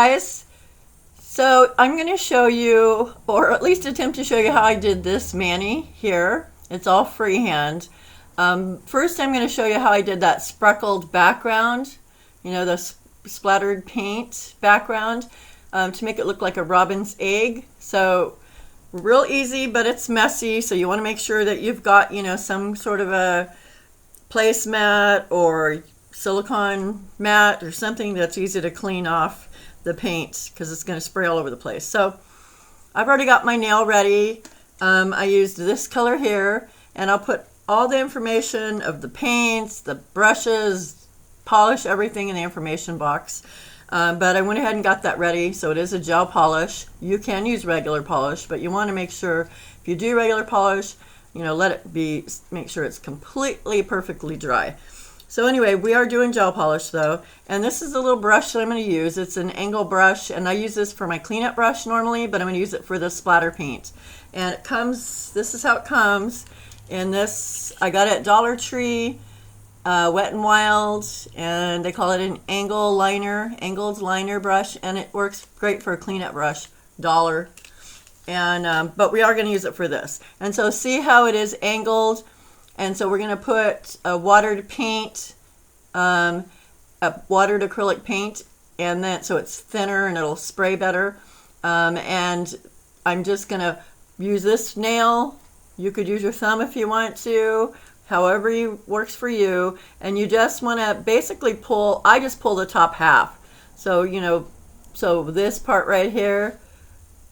guys, so I'm going to show you, or at least attempt to show you how I did this mani here. It's all freehand. First I'm going to show you how I did that speckled background, the splattered paint background, to make it look like a robin's egg. So real easy, but it's messy, so you want to make sure that you've got some sort of a placemat or silicone mat or something that's easy to clean off the paint, because it's going to spray all over the place. So I've already got my nail ready. I used this color here, and I'll put all the information of the paints, the brushes, polish, everything in the information box. But I went ahead and got that ready. So it is a gel polish. You can use regular polish, but you want to make sure if you do regular polish, let it be, make sure it's completely perfectly dry. So anyway, we are doing gel polish though, and this is a little brush that I'm going to use. It's an angle brush, and I use this for my cleanup brush normally, but I'm going to use it for the splatter paint. And it comes, this is how it comes. And this, I got it at Dollar Tree, Wet n Wild, and they call it an angled liner brush, and it works great for a cleanup brush, $1. And but we are going to use it for this. And so see how it is angled. And so we're going to put a watered paint, a watered acrylic paint, and then so it's thinner and it'll spray better. And I'm just going to use this nail. You could use your thumb if you want to, however works for you. And you just want to basically pull, I just pull the top half. So, so this part right here,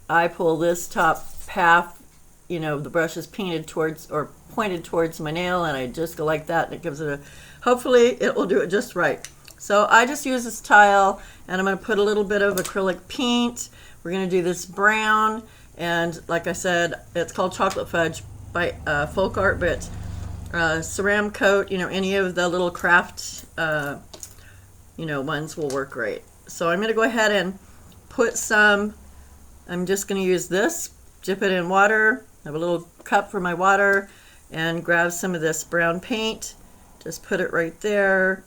I pull this top half, the brush is painted towards or pointed towards my nail, and I just go like that, and it gives it a, hopefully it will do it just right. So I just use this tile, and I'm going to put a little bit of acrylic paint. We're going to do this brown, and like I said, it's called Chocolate Fudge by Folk Art, but Ceram Coat, any of the little craft ones will work great. So I'm going to go ahead and put some, I'm just going to use this, dip it in water, have a little cup for my water, and grab some of this brown paint, just put it right there.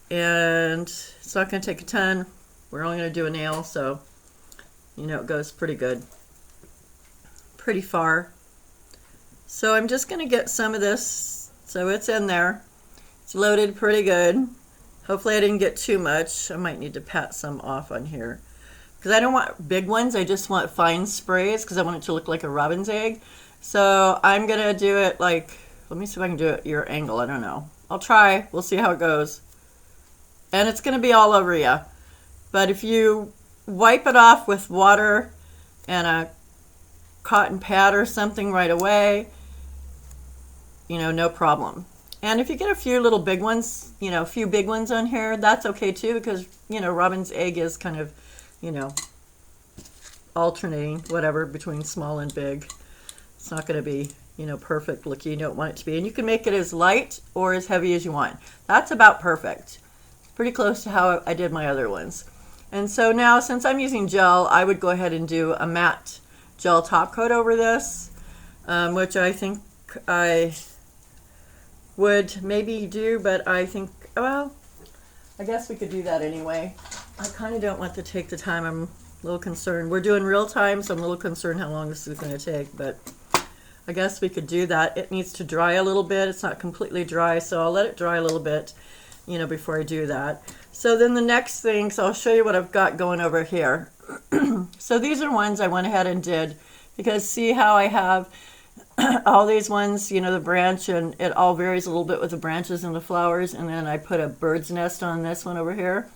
And it's not going to take a ton, we're only going to do a nail, so it goes pretty good, pretty far. So I'm just going to get some of this, so it's in there, it's loaded pretty good. Hopefully I didn't get too much. I might need to pat some off on here, because I don't want big ones, I just want fine sprays, because I want it to look like a robin's egg. So I'm going to do it like, let me see if I can do it your angle, I don't know. I'll try, we'll see how it goes. And it's going to be all over you. But if you wipe it off with water and a cotton pad or something right away, no problem. And if you get a few little big ones, a few big ones on here, that's okay too, because, robin's egg is kind of, alternating, whatever, between small and big. It's not going to be, perfect looking. You don't want it to be. And you can make it as light or as heavy as you want. That's about perfect. Pretty close to how I did my other ones. And so now, since I'm using gel, I would go ahead and do a matte gel top coat over this, which I think I would maybe do, but I think, well, I guess we could do that anyway. I kind of don't want to take the time. I'm a little concerned. We're doing real time, so I'm a little concerned how long this is going to take, but I guess we could do that. It needs to dry a little bit. It's not completely dry, so I'll let it dry a little bit, before I do that. So then the next thing, so I'll show you what I've got going over here. So these are ones I went ahead and did, because see how I have all these ones, the branch, and it all varies a little bit with the branches and the flowers, and then I put a bird's nest on this one over here.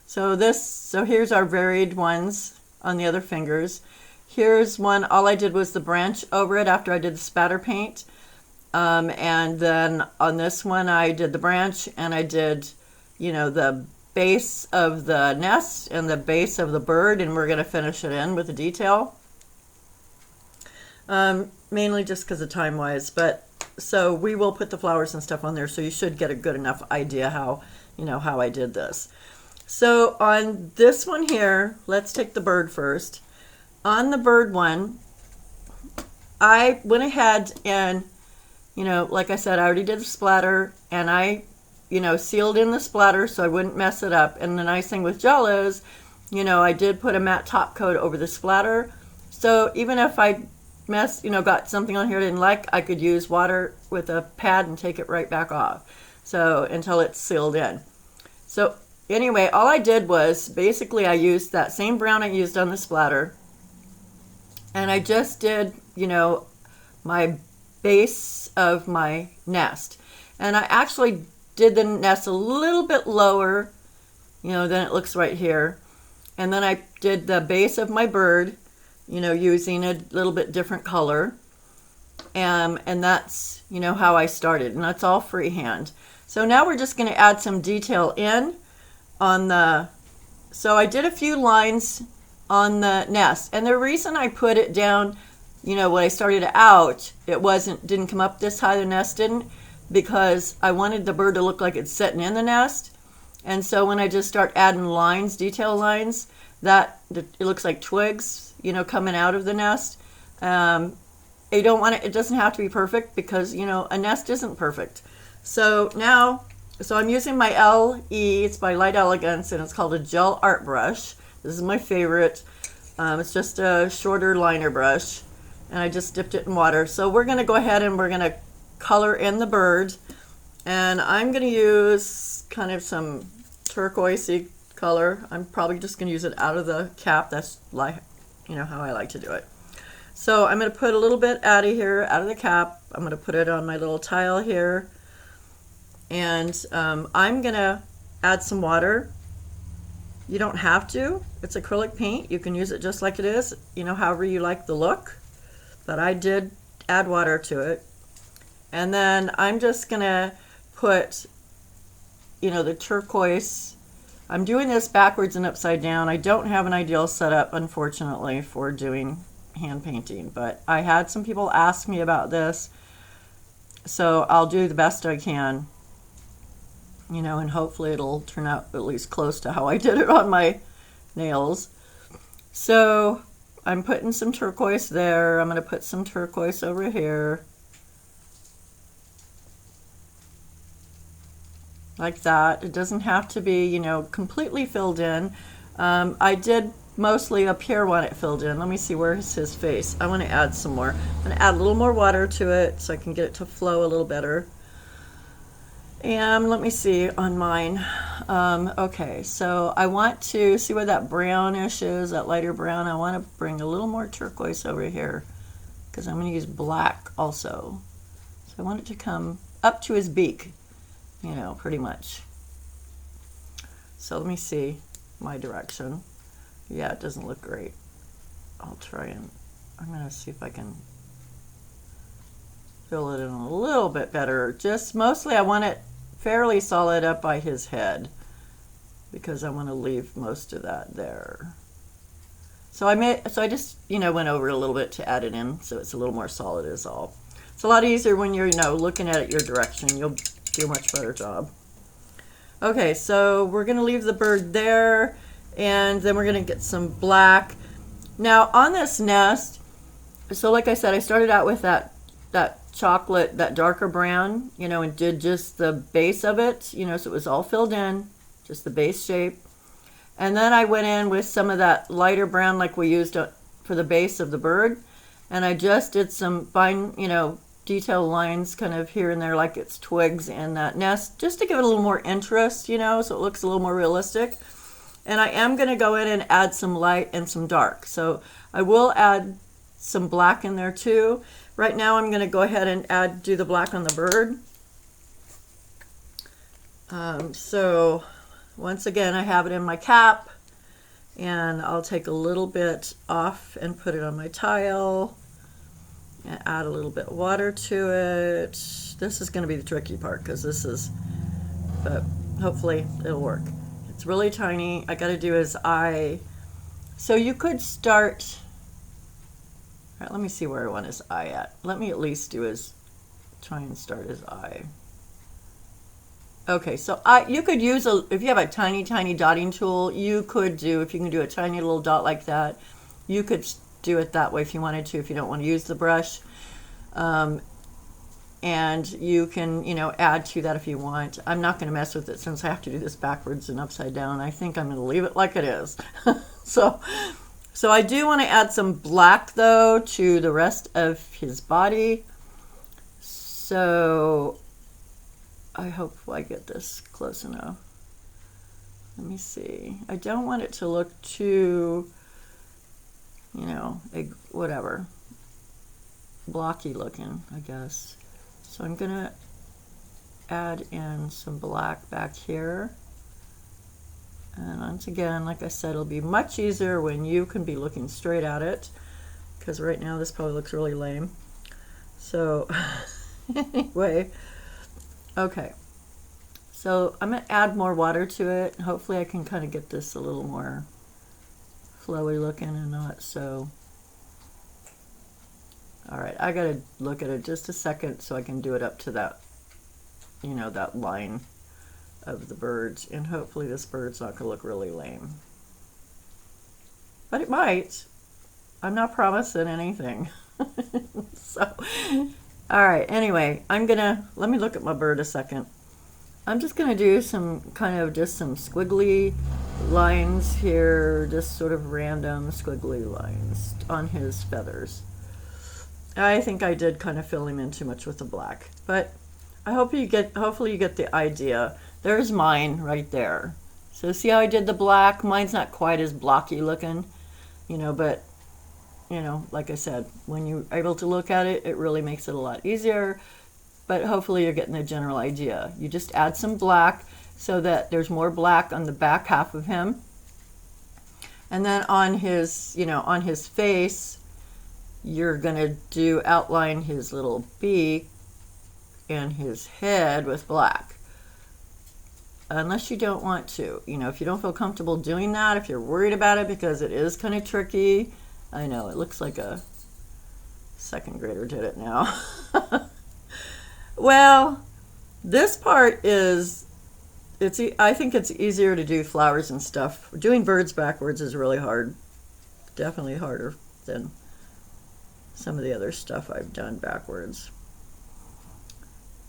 So here's our varied ones on the other fingers. Here's one, all I did was the branch over it after I did the spatter paint. And then on this one I did the branch, and I did, the base of the nest and the base of the bird, and we're going to finish it in with the detail. Mainly just because of time wise, but so we will put the flowers and stuff on there, so you should get a good enough idea how, how I did this. So on this one here, let's take the bird first. On the bird one, I went ahead and, like I said, I already did the splatter, and I, sealed in the splatter so I wouldn't mess it up. And the nice thing with gel is you know, I did put a matte top coat over the splatter. So even if I got something on here I didn't like, I could use water with a pad and take it right back off. So until it's sealed in. So anyway, all I did was basically I used that same brown I used on the splatter. And I just did, you know, my base of my nest. And I actually did the nest a little bit lower, you know, than it looks right here. And then I did the base of my bird, you know, using a little bit different color. And that's, you know, how I started. And that's all freehand. So now we're just going to add some detail in on the, so I did a few lines on the nest. And the reason I put it down, you know, when I started out, it didn't come up this high, the nest didn't, because I wanted the bird to look like it's sitting in the nest. And so when I just start adding lines, detail lines, it looks like twigs, you know, coming out of the nest. You don't want it doesn't have to be perfect because, you know, a nest isn't perfect. So now, I'm using my LE, it's by Light Elegance, and it's called a gel art brush. This is my favorite. It's just a shorter liner brush, and I just dipped it in water. So we're gonna go ahead and we're gonna color in the bird, and I'm gonna use kind of some turquoisey color. I'm probably just gonna use it out of the cap. That's like, you know, how I like to do it. So I'm gonna put a little bit out of the cap. I'm gonna put it on my little tile here. And I'm gonna add some water. You don't have to. It's acrylic paint. You can use it just like it is, you know, however you like the look. But I did add water to it. And then I'm just gonna put, you know, the turquoise. I'm doing this backwards and upside down. I don't have an ideal setup, unfortunately, for doing hand painting, but I had some people ask me about this, so I'll do the best I can. You know, and hopefully it'll turn out at least close to how I did it on my nails. So I'm putting some turquoise there. I'm going to put some turquoise over here. Like that. It doesn't have to be, you know, completely filled in. I did mostly up here want it filled in. Let me see, where's his face? I want to add some more. I'm going to add a little more water to it so I can get it to flow a little better. And let me see on mine. Okay, so I want to see where that brownish is, that lighter brown. I want to bring a little more turquoise over here because I'm going to use black also. So I want it to come up to his beak, you know, pretty much. So let me see my direction. Yeah, it doesn't look great. I'll try and, I'm going to see if I can fill it in a little bit better. Just mostly I want it fairly solid up by his head because I want to leave most of that there. So I just, you know, went over it a little bit to add it in so it's a little more solid is all. It's a lot easier when you're, you know, looking at it your direction. You'll do a much better job. Okay, so we're going to leave the bird there, and then we're going to get some black. Now on this nest, so like I said, I started out with that chocolate, that darker brown, you know, and did just the base of it, you know, so it was all filled in, just the base shape. And then I went in with some of that lighter brown like we used for the base of the bird, and I just did some fine, you know, detail lines kind of here and there like it's twigs in that nest, just to give it a little more interest, you know, so it looks a little more realistic. And I am going to go in and add some light and some dark. So I will add some black in there too. Right now I'm going to go ahead and do the black on the bird. So once again, I have it in my cap, and I'll take a little bit off and put it on my tile and add a little bit of water to it. This is going to be the tricky part because but hopefully it'll work. It's really tiny. I got to do his eye. So you could start, all right, let me see where I want his eye at. Let me at least try and start his eye. Okay, so you could use, if you have a tiny, tiny dotting tool, if you can do a tiny little dot like that, you could do it that way if you wanted to, if you don't want to use the brush. and you can, you know, add to that if you want. I'm not going to mess with it since I have to do this backwards and upside down. I think I'm going to leave it like it is. So I do want to add some black though to the rest of his body. So I hope I get this close enough. Let me see. I don't want it to look too, you know, whatever, blocky looking, I guess. So I'm going to add in some black back here. And once again, like I said, it'll be much easier when you can be looking straight at it, because right now this probably looks really lame. So anyway, okay. So I'm going to add more water to it. Hopefully I can kind of get this a little more flowy looking and not so. All right, I got to look at it just a second so I can do it up to that, you know, that line of the birds. And hopefully this bird's not going to look really lame. But it might. I'm not promising anything. So, all right, anyway, let me look at my bird a second. I'm just going to do some kind of just some squiggly lines here, just sort of random squiggly lines on his feathers. I think I did kind of fill him in too much with the black, but I hope hopefully you get the idea. There's mine right there. So see how I did the black? Mine's not quite as blocky looking, you know, but you know, like I said, when you're able to look at it, it really makes it a lot easier. But hopefully you're getting the general idea. You just add some black so that there's more black on the back half of him. And then on his, you know, on his face, you're going to outline his little beak and his head with black. Unless you don't want to. You know, if you don't feel comfortable doing that, if you're worried about it, because it is kind of tricky. I know, it looks like a second grader did it now. Well, this part is, I think it's easier to do flowers and stuff. Doing birds backwards is really hard. Definitely harder than some of the other stuff I've done backwards.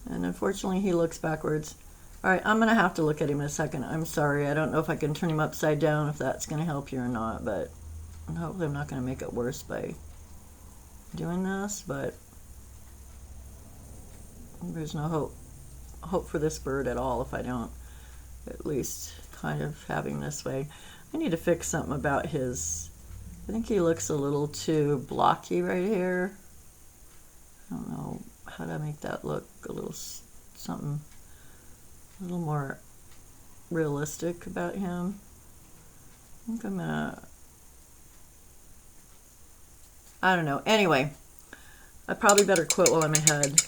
And unfortunately he looks backwards. All right, I'm going to have to look at him in a second. I'm sorry, I don't know if I can turn him upside down, if that's going to help you or not, but hopefully I'm not going to make it worse by doing this, but there's no hope for this bird at all if I don't at least kind of have him this way. I need to fix something about his, I think he looks a little too blocky right here. I don't know how to make that look a little something a little more realistic about him. I think I'm gonna, I don't know. Anyway, I probably better quit while I'm ahead.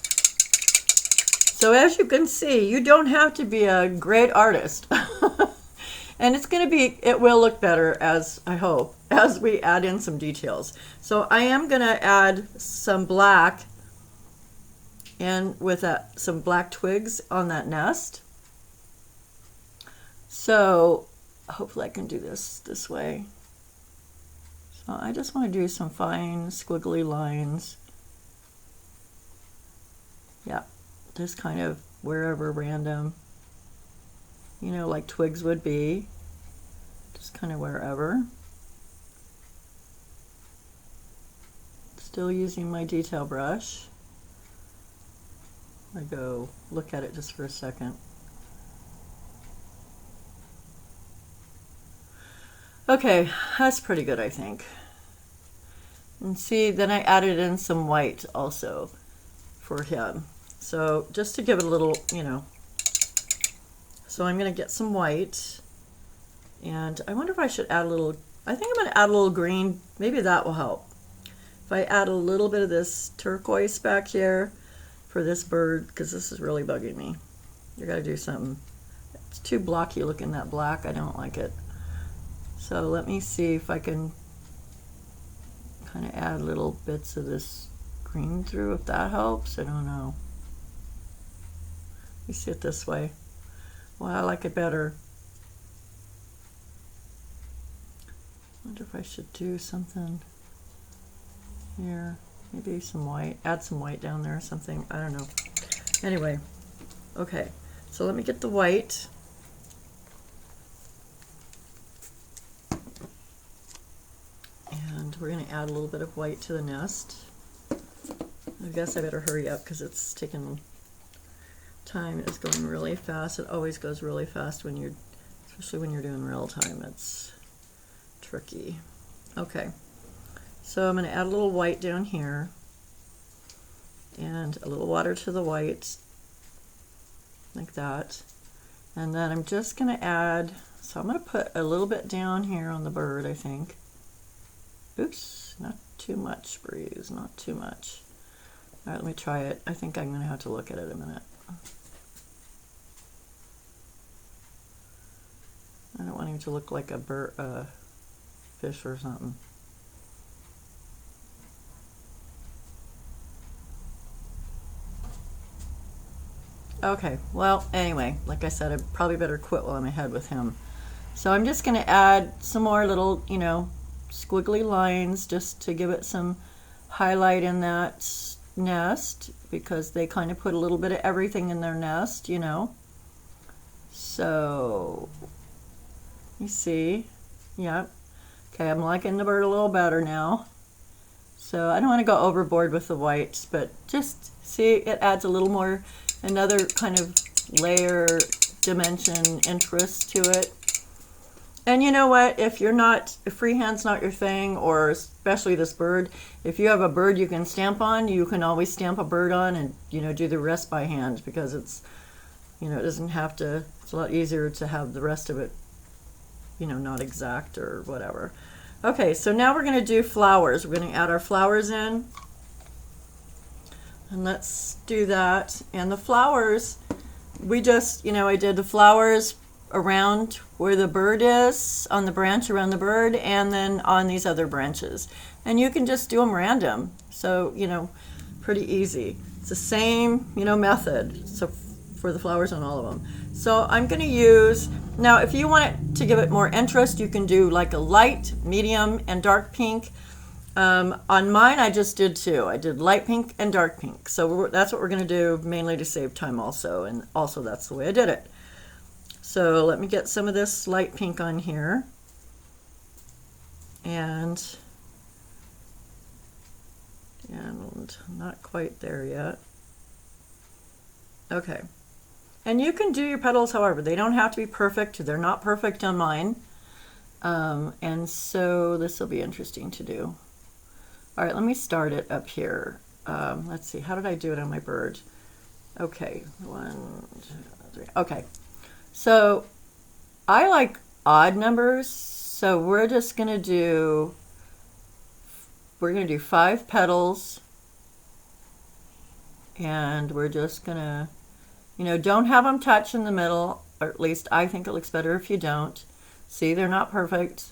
So as you can see, you don't have to be a great artist. And it's going to be, it will look better, as I hope, as we add in some details. So I am going to add some black and with some black twigs on that nest. So hopefully I can do this way. So I just want to do some fine squiggly lines. Yeah, just kind of wherever random, you know, like twigs would be, just kind of wherever. Still using my detail brush. I go look at it just for a second. Okay, that's pretty good, I think. And see, then I added in some white also for him. So just to give it a little, you know. So I'm going to get some white. And I wonder if I should add a little, I think I'm going to add a little green. Maybe that will help. If I add a little bit of this turquoise back here for this bird, because this is really bugging me. You got to do something. It's too blocky looking, that black. I don't like it. So let me see if I can kind of add little bits of this green through, if that helps. I don't know. Let me see it this way. Well, I like it better. I wonder if I should do something here. Maybe some white, add some white down there or something, I don't know. Anyway, okay, so let me get the white. And we're going to add a little bit of white to the nest. I guess I better hurry up because it's taking time. It's going really fast. It always goes really fast when you're, especially when you're doing real time. It's tricky. Okay, so I'm going to add a little white down here and a little water to the white, like that. And then I'm just going to add, so I'm going to put a little bit down here on the bird, I think. Oops, not too much, Breeze, not too much. All right, let me try it. I think I'm going to have to look at it a minute. I don't want him to look like a bird, fish or something. Okay, well, anyway, like I said, I probably better quit while I'm ahead with him. So I'm just going to add some more little, you know, squiggly lines just to give it some highlight in that nest, because they kind of put a little bit of everything in their nest, you know. So you see, yeah. Okay, I'm liking the bird a little better now. So I don't want to go overboard with the whites, but just see, it adds a little more, another kind of layer, dimension, interest to it. And you know what, if freehand's not your thing, or especially this bird, if you have a bird you can stamp on, you can always stamp a bird on and, you know, do the rest by hand, because it's, you know, it doesn't have to, it's a lot easier to have the rest of it, you know, not exact or whatever. Okay, so now we're going to do flowers. We're going to add our flowers in. And let's do that. And the flowers, we just, you know, I did the flowers around where the bird is, on the branch around the bird, and then on these other branches. And you can just do them random. So, you know, pretty easy. It's the same, you know, method. So for the flowers on all of them. So I'm going to use, now if you want it to give it more interest, you can do like a light, medium, and dark pink. On mine, I just did two. I did light pink and dark pink. So that's what we're going to do, mainly to save time also. And also that's the way I did it. So let me get some of this light pink on here. And not quite there yet. Okay. And you can do your petals however. They don't have to be perfect. They're not perfect on mine. And so this will be interesting to do. All right, let me start it up here. Let's see, how did I do it on my bird? Okay, 1, 2, 3. Okay, so I like odd numbers, so we're gonna do 5 petals, and we're just gonna, you know, don't have them touch in the middle, or at least I think it looks better if you don't. See, they're not perfect.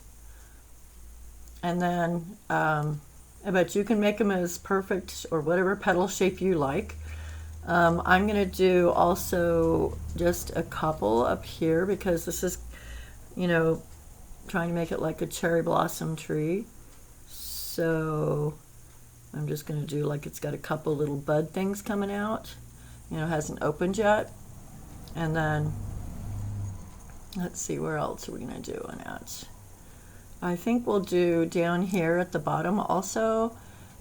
And then but you can make them as perfect or whatever petal shape you like. I'm going to do also just a couple up here, because this is, you know, trying to make it like a cherry blossom tree. So I'm just going to do like it's got a couple little bud things coming out. You know, it hasn't opened yet. And then let's see, where else are we going to do an that? I think we'll do down here at the bottom also.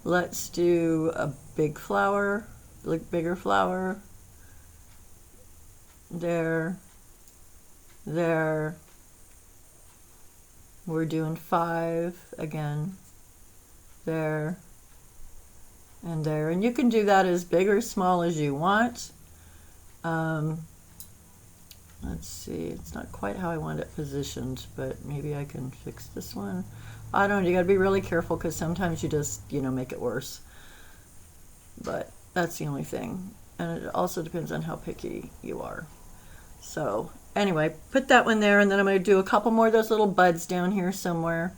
Let's do a big flower, like bigger flower. There. We're doing 5 again. There. And there. And you can do that as big or small as you want. Let's see, it's not quite how I want it positioned, but maybe I can fix this one. I don't know, you gotta be really careful, because sometimes you just, you know, make it worse. But that's the only thing. And it also depends on how picky you are. So anyway, put that one there, and then I'm gonna do a couple more of those little buds down here somewhere.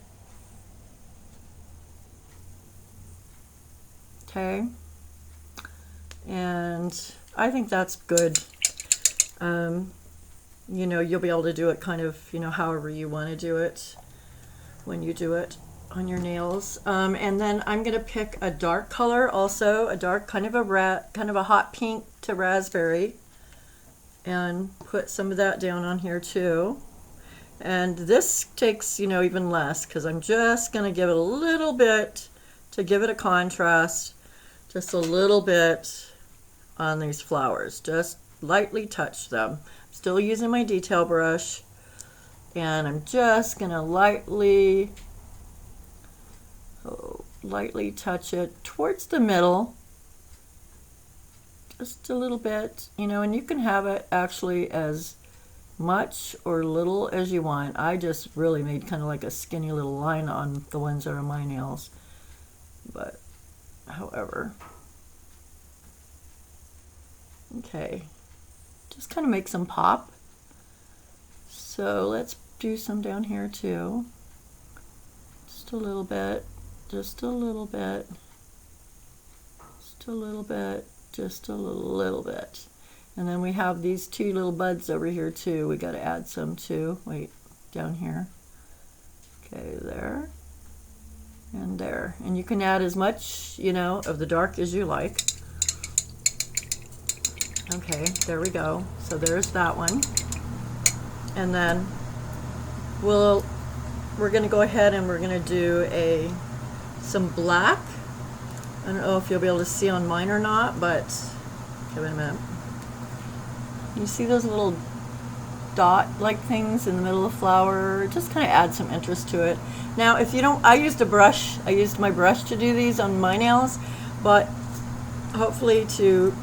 Okay. And I think that's good. You know, you'll be able to do it kind of, you know, however you want to do it when you do it. on your nails. And then I'm gonna pick a dark color, also a dark kind of a hot pink to raspberry, and put some of that down on here too. And this takes, you know, even less, because I'm just gonna give it a little bit to give it a contrast, just a little bit on these flowers. Just lightly touch them. Still using my detail brush, and I'm just gonna lightly touch it towards the middle, just a little bit, you know, and you can have it actually as much or little as you want. I just really made kind of like a skinny little line on the ones that are my nails, but however, okay, just kind of make some pop. So let's do some down here too, just a little bit, just a little bit, just a little bit, just a little bit. And then we have these two little buds over here too. We got to add some too. Wait, down here. Okay, there and there. And you can add as much, you know, of the dark as you like. Okay, there we go. So there's that one. And then we're going to go ahead and we're going to do some black. I don't know if you'll be able to see on mine or not, but okay, wait a minute. You see those little dot-like things in the middle of the flower? Just kind of add some interest to it. Now, if you don't, I used my brush to do these on my nails, but hopefully to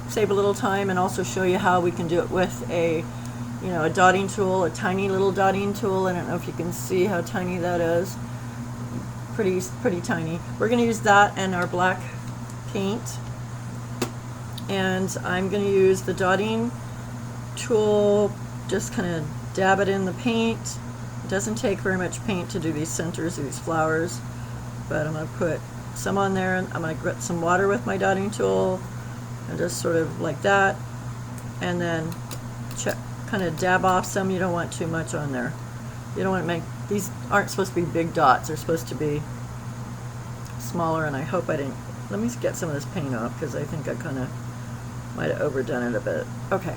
save a little time and also show you how we can do it with a dotting tool, a tiny little dotting tool. I don't know if you can see how tiny that is. Pretty tiny. We're going to use that and our black paint. And I'm going to use the dotting tool, just kind of dab it in the paint. It doesn't take very much paint to do these centers of these flowers, but I'm going to put some on there. I'm going to get some water with my dotting tool and just sort of like that, and then kind of dab off some. You don't want too much on there. You don't want to make, these aren't supposed to be big dots, they're supposed to be smaller, and I hope I didn't, let me get some of this paint off because I think I kind of might have overdone it a bit. Okay,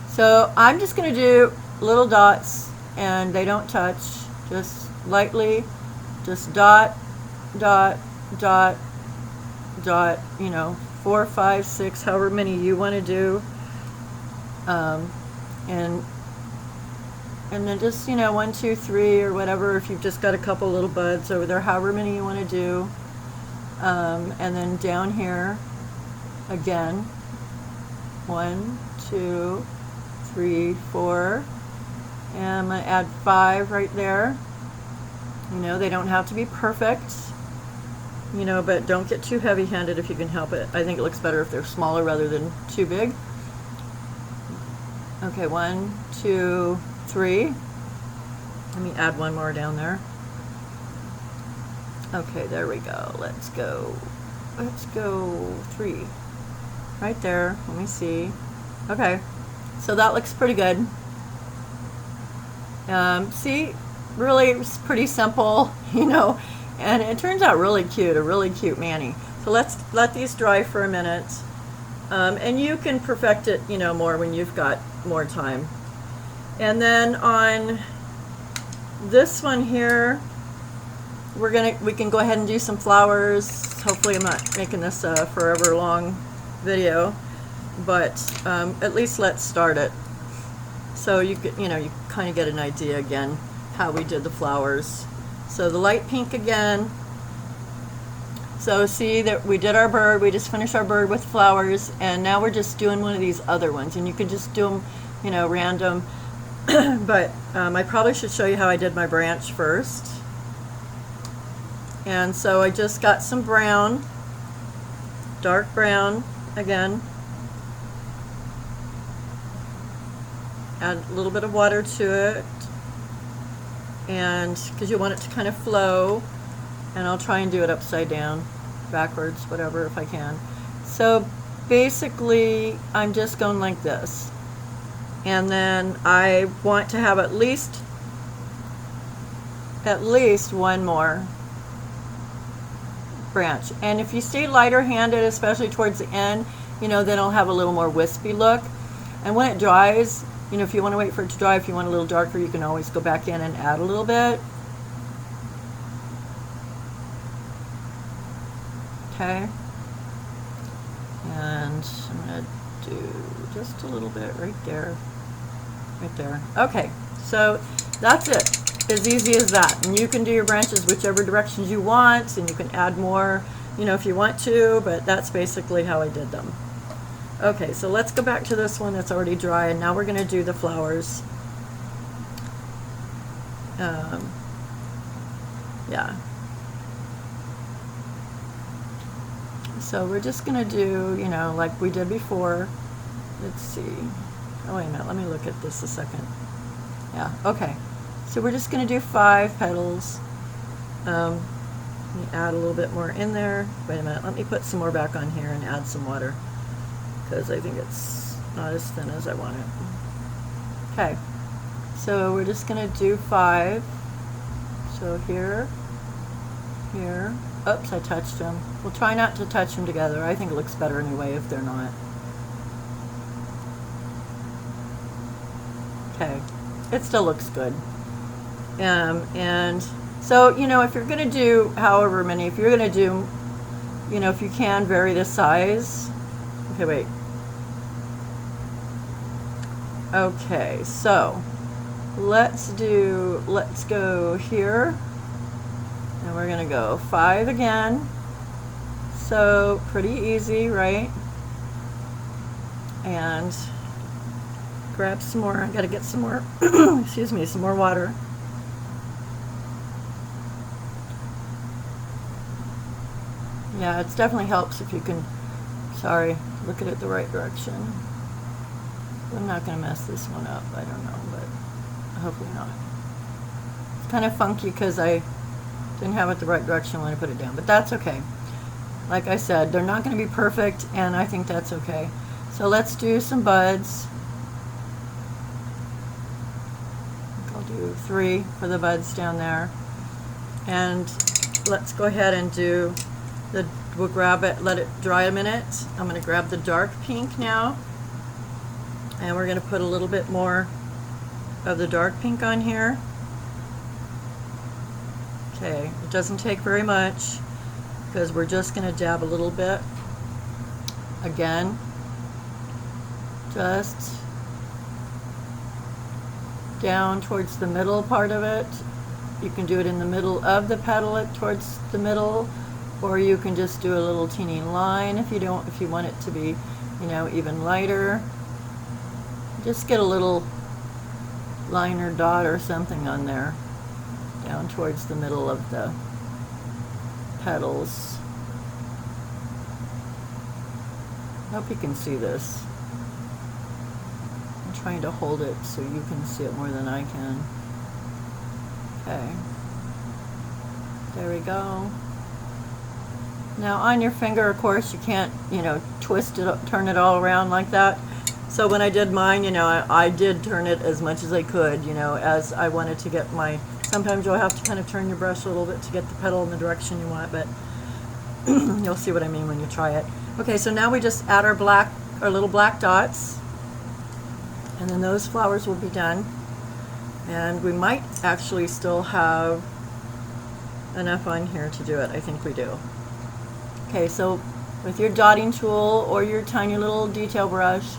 so I'm just going to do little dots, and they don't touch, just lightly, just dot, dot, dot, dot, 4, 5, 6, however many you want to do, and then just 1, 2, 3 or whatever, if you've just got a couple little buds over there, however many you want to do, and then down here again, 1, 2, 3, 4, and I'm going to add 5 right there. They don't have to be perfect, but don't get too heavy-handed if you can help it. I think it looks better if they're smaller rather than too big. Okay, 1, 2, 3. Let me add one more down there. Okay, there we go. Let's go 3. Right there. Let me see. Okay, so that looks pretty good. See, really it's pretty simple, and it turns out really cute, a really cute mani. So let's let these dry for a minute, and you can perfect it, more when you've got more time. And then on this one here, we can go ahead and do some flowers. Hopefully I'm not making this a forever long video, but at least let's start it. So you kind of get an idea again how we did the flowers. So the light pink again. So see that we did our bird, we just finished our bird with flowers, and now we're just doing one of these other ones, and you can just do them, random. But I probably should show you how I did my branch first. And so I just got some brown, dark brown again. Add a little bit of water to it, and because you want it to kind of flow, and I'll try and do it upside down, backwards, whatever, if I can. So basically I'm just going like this, and then I want to have at least at least one more branch. And if you stay lighter handed, especially towards the end, you know, then it'll have a little more wispy look. And when it dries, you know, if you want to wait for it to dry, if you want a little darker, you can always go back in and add a little bit. Okay. And I'm going to do just a little bit right there. Right there. Okay, so that's it. As easy as that. And you can do your branches whichever directions you want, and you can add more, you know, if you want to, but that's basically how I did them. Okay, so let's go back to this one that's already dry, and now we're going to do the flowers. Yeah. So we're just going to do, you know, like we did before. Let's see. Oh, wait a minute. Let me look at this a second. Yeah, okay. So we're just going to do 5 petals. Let me add a little bit more in there. Wait a minute. Let me put some more back on here and add some water, because I think it's not as thin as I want it. Okay. So we're just going to do 5. So here, here. Oops, I touched them. We'll try not to touch them together. I think it looks better anyway if they're not. Okay. It still looks good. And so, you know, if you're going to do however many, if you're going to do, you know, if you can vary the size. Okay, wait. Okay, so let's go here. And we're going to go 5 again. So pretty easy, right? And grab some more. I got to get some more, excuse me, some more water. Yeah, it definitely helps if you can, sorry, look at it the right direction. I'm not going to mess this one up, I don't know, but hopefully not. It's kind of funky because I didn't have it the right direction when I put it down, but that's okay. Like I said, they're not going to be perfect, and I think that's okay. So let's do some buds. I'll do 3 for the buds down there. And let's go ahead and do we'll grab it, let it dry a minute. I'm going to grab the dark pink now, and we're going to put a little bit more of the dark pink on here. Okay, it doesn't take very much because we're just going to dab a little bit. Again, just down towards the middle part of it. You can do it in the middle of the petal towards the middle, or you can just do a little teeny line if you want it to be, you know, even lighter. Just get a little line or dot or something on there, down towards the middle of the petals. I hope you can see this. I'm trying to hold it so you can see it more than I can. Okay. There we go. Now on your finger, of course, you can't, you know, twist it, turn it all around like that. So when I did mine, you know, I did turn it as much as I could, you know, as I wanted to get my, sometimes you'll have to kind of turn your brush a little bit to get the petal in the direction you want, but you'll see what I mean when you try it. Okay, so now we just add our little black dots, and then those flowers will be done. And we might actually still have enough on here to do it. I think we do. Okay, so with your dotting tool or your tiny little detail brush,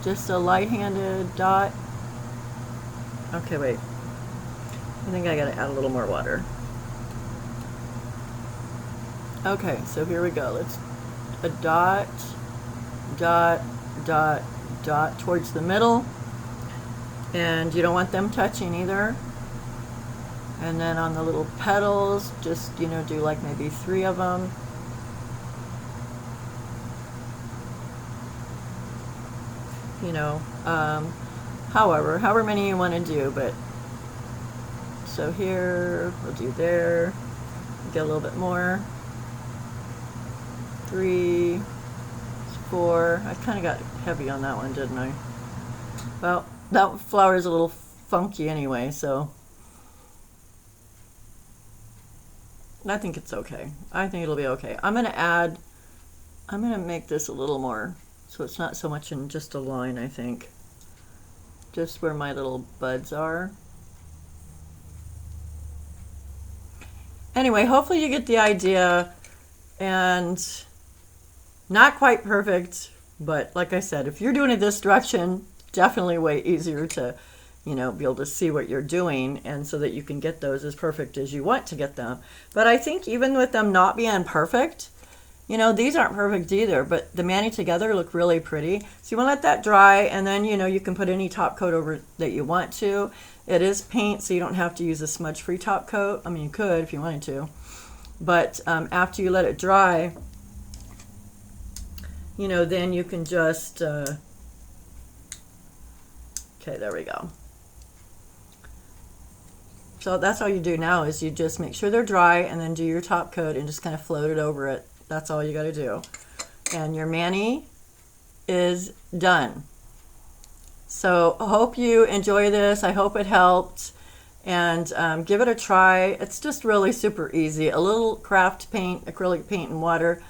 just a light-handed dot. Okay, wait. I think I gotta add a little more water. Okay, so here we go. Let's a dot, dot, dot, dot towards the middle. And you don't want them touching either. And then on the little petals, just, you know, do like maybe 3 of them. You know, however many you want to do, but so here we'll do there, get a little bit more, 3, 4. I kind of got heavy on that one, didn't I? Well, that flower is a little funky anyway, so I think it's okay. I think it'll be okay. I'm gonna make this a little more so it's not so much in just a line, I think. Just where my little buds are. Anyway, hopefully you get the idea, and not quite perfect, but like I said, if you're doing it this direction, definitely way easier to, be able to see what you're doing, and so that you can get those as perfect as you want to get them. But I think even with them not being perfect, these aren't perfect either, but the mani together look really pretty. So you want to let that dry, and then, you can put any top coat over that you want to. It is paint, so you don't have to use a smudge-free top coat. I mean, you could if you wanted to. But after you let it dry, then you can just, okay, there we go. So that's all you do now is you just make sure they're dry and then do your top coat and just kind of float it over it. That's all you got to do. And your mani is done. So I hope you enjoy this. I hope it helped. And give it a try. It's just really super easy. A little craft paint, acrylic paint and water.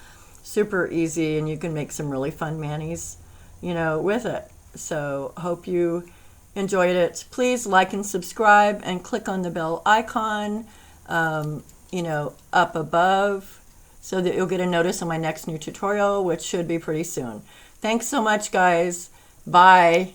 Super easy, and you can make some really fun manis, with it. So hope you enjoyed it. Please like and subscribe and click on the bell icon, up above, so that you'll get a notice on my next new tutorial, which should be pretty soon. Thanks so much, guys. Bye.